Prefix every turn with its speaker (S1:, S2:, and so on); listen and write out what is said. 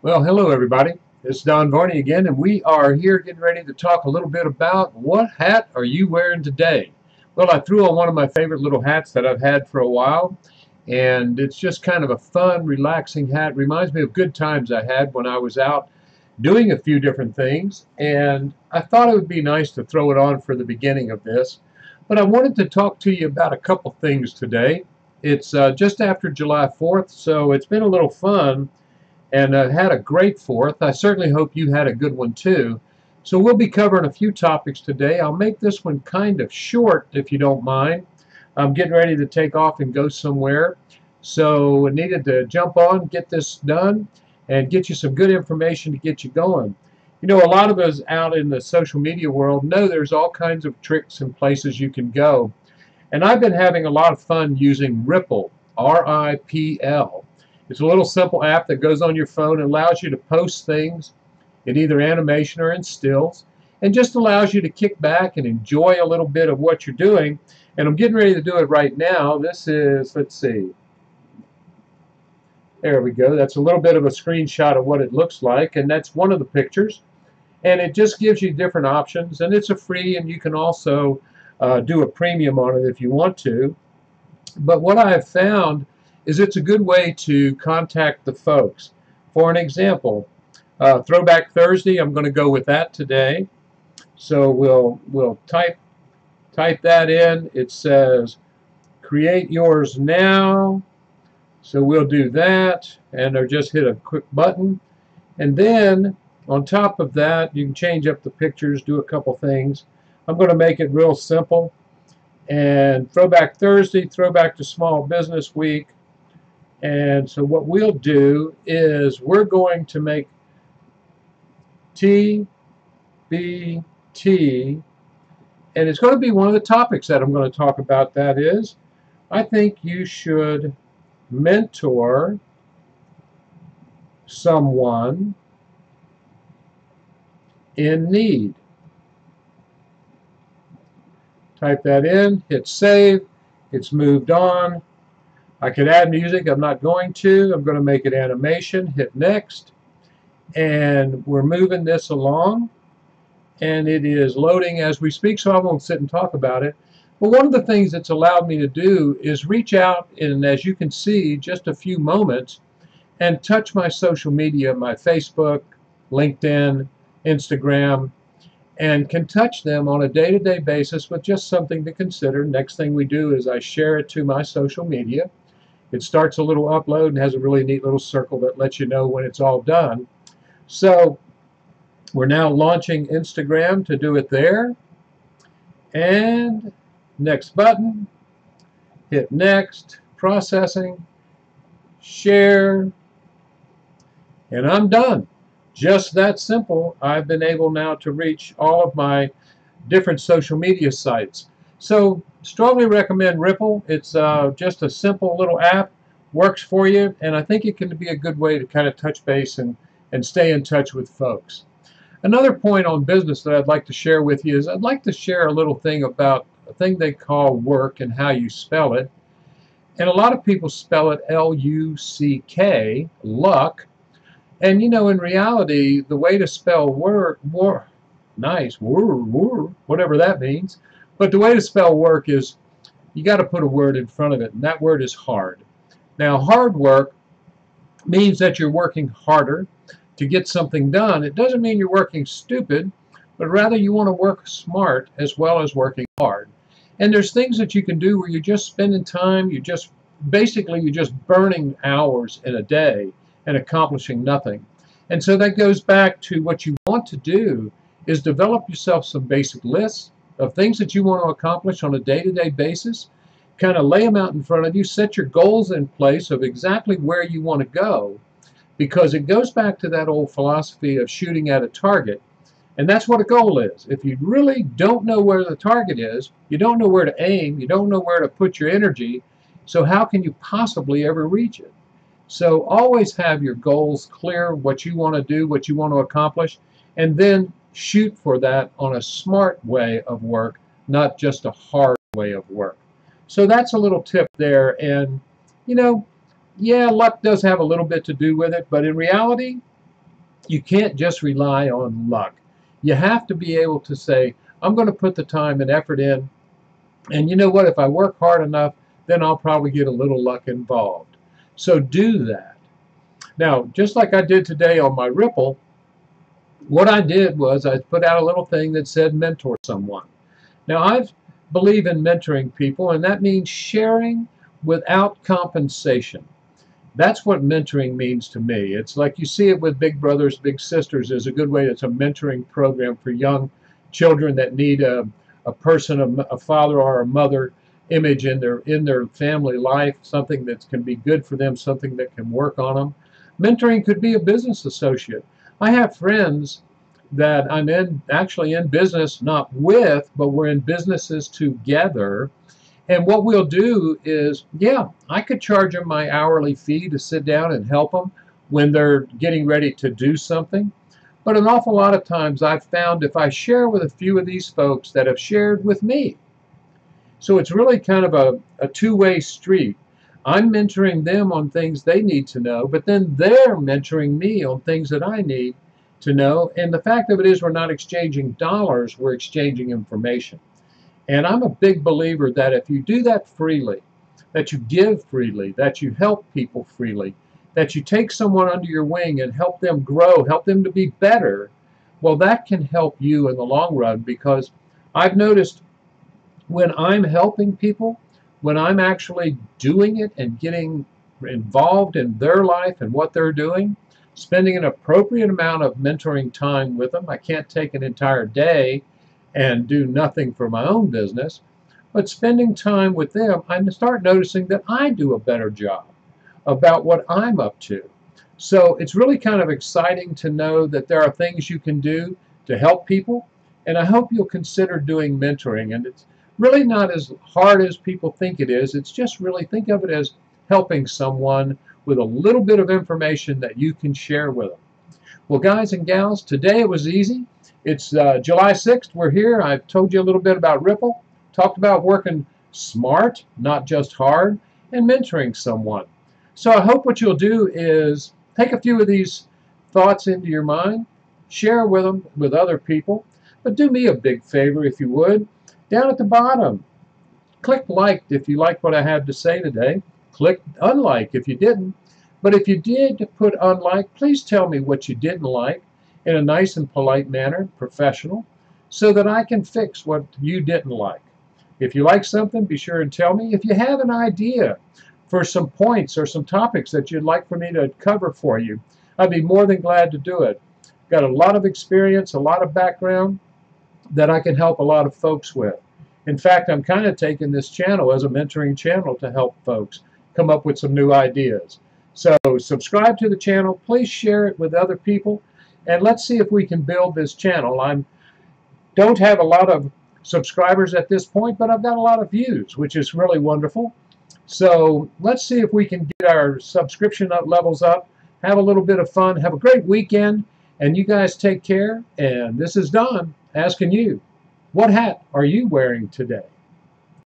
S1: Well, hello everybody. It's Don Varney again, and we are here getting ready to talk a little bit about what hat are you wearing today? Well, I threw on one of my favorite little hats that I've had for a while, and it's just kind of a fun, relaxing hat. Reminds me of good times I had when I was out doing a few different things, and I thought it would be nice to throw it on for the beginning of this. But I wanted to talk to you about a couple things today. It's just after July 4th, so it's been a little fun and had a great 4th. I certainly hope you had a good one too. So we'll be covering a few topics today. I'll make this one kind of short if you don't mind. I'm getting ready to take off and go somewhere. So I needed to jump on, get this done, and get you some good information to get you going. You know, a lot of us out in the social media world know there's all kinds of tricks and places you can go. And I've been having a lot of fun using RIPL, R-I-P-L. It's a little simple app that goes on your phone and allows you to post things in either animation or in stills, and just allows you to kick back and enjoy a little bit of what you're doing. And I'm getting ready to do it right now. This is, let's see, there we go. That's a little bit of a screenshot of what it looks like, and that's one of the pictures. And it just gives you different options, and it's a free, and you can also do a premium on it if you want to. But what I have found is it's a good way to contact the folks. For an example, Throwback Thursday, I'm going to go with that today. So we'll type that in. It says create yours now. So we'll do that, and or just hit a quick button. And then on top of that, you can change up the pictures, do a couple things. I'm going to make it real simple. And Throwback Thursday, Throwback to Small Business Week. And so what we'll do is we're going to make TBT, and it's going to be one of the topics that I'm going to talk about. That is, I think you should mentor someone in need. Type that in, hit save, it's moved on. I could add music, I'm not going to. I'm going to make it animation, hit next, and we're moving this along, and it is loading as we speak, so I won't sit and talk about it. But one of the things it's allowed me to do is reach out in, as you can see, just a few moments, and touch my social media, my Facebook, LinkedIn, Instagram, and can touch them on a day-to-day basis with just something to consider. Next thing we do is I share it to my social media. It starts a little upload and has a really neat little circle that lets you know when it's all done. So we're now launching Instagram to do it there. And next button, hit next, processing, share, and I'm done. Just that simple. I've been able now to reach all of my different social media sites. So strongly recommend RIPL. It's just a simple little app, works for you, and I think it can be a good way to kind of touch base and stay in touch with folks. Another point on business that I'd like to share with you is I'd like to share a little thing about a thing they call work and how you spell it. And a lot of people spell it L-U-C-K, luck. And you know, in reality, the way to spell whatever that means, but the way to spell work is you got to put a word in front of it, and that word is hard. Now, hard work means that you're working harder to get something done. It doesn't mean you're working stupid, but rather you want to work smart as well as working hard. And there's things that you can do where you're just spending time, you're just burning hours in a day and accomplishing nothing. And so that goes back to what you want to do is develop yourself some basic lists of things that you want to accomplish on a day-to-day basis. Kind of lay them out in front of you, set your goals in place of exactly where you want to go, because it goes back to that old philosophy of shooting at a target. And that's what a goal is. If you really don't know where the target is, you don't know where to aim, you don't know where to put your energy, so how can you possibly ever reach it? So always have your goals clear, what you want to do, what you want to accomplish, and then shoot for that on a smart way of work, not just a hard way of work. So that's a little tip there. And, you know, yeah, luck does have a little bit to do with it, but in reality, You can't just rely on luck. You have to be able to say, I'm going to put the time and effort in, and you know what? If I work hard enough, then I'll probably get a little luck involved. So do that. Now, just like I did today on my RIPL, what I did was I put out a little thing that said mentor someone. Now, I believe in mentoring people, and that means sharing without compensation. That's what mentoring means to me. It's like you see it with Big Brothers, Big Sisters is a good way. It's a mentoring program for young children that need a person, a father or a mother image in their family life, something that can be good for them, something that can work on them. Mentoring could be a business associate. I have friends that I'm actually in business, not with, but we're in businesses together. And what we'll do is, yeah, I could charge them my hourly fee to sit down and help them when they're getting ready to do something. But an awful lot of times I've found if I share with a few of these folks that have shared with me, so it's really kind of a two-way street. I'm mentoring them on things they need to know, but then they're mentoring me on things that I need to know. And the fact of it is we're not exchanging dollars, we're exchanging information. And I'm a big believer that if you do that freely, that you give freely, that you help people freely, that you take someone under your wing and help them grow, help them to be better, well, that can help you in the long run, because I've noticed when I'm helping people, when I'm actually doing it and getting involved in their life and what they're doing, spending an appropriate amount of mentoring time with them. I can't take an entire day and do nothing for my own business, but spending time with them, I start noticing that I do a better job about what I'm up to. So it's really kind of exciting to know that there are things you can do to help people, and I hope you'll consider doing mentoring. And it's really not as hard as people think it is. It's just really, think of it as helping someone with a little bit of information that you can share with them. Well, guys and gals, today it was easy. It's July 6th. We're here. I've told you a little bit about RIPL, talked about working smart, not just hard, and mentoring someone. So I hope what you'll do is take a few of these thoughts into your mind, share with them with other people, but do me a big favor if you would. Down at the bottom, click like if you like what I had to say today. Click unlike if you didn't. But if you did put unlike, please tell me what you didn't like in a nice and polite manner, professional, so that I can fix what you didn't like. If you like something, be sure and tell me. If you have an idea for some points or some topics that you'd like for me to cover for you, I'd be more than glad to do it. Got a lot of experience, a lot of background that I can help a lot of folks with. In fact, I'm kind of taking this channel as a mentoring channel to help folks come up with some new ideas. So subscribe to the channel, please share it with other people, and let's see if we can build this channel. I don't have a lot of subscribers at this point, but I've got a lot of views, which is really wonderful. So let's see if we can get our subscription levels up, have a little bit of fun, have a great weekend, and you guys take care. And this is Don asking you, what hat are you wearing today?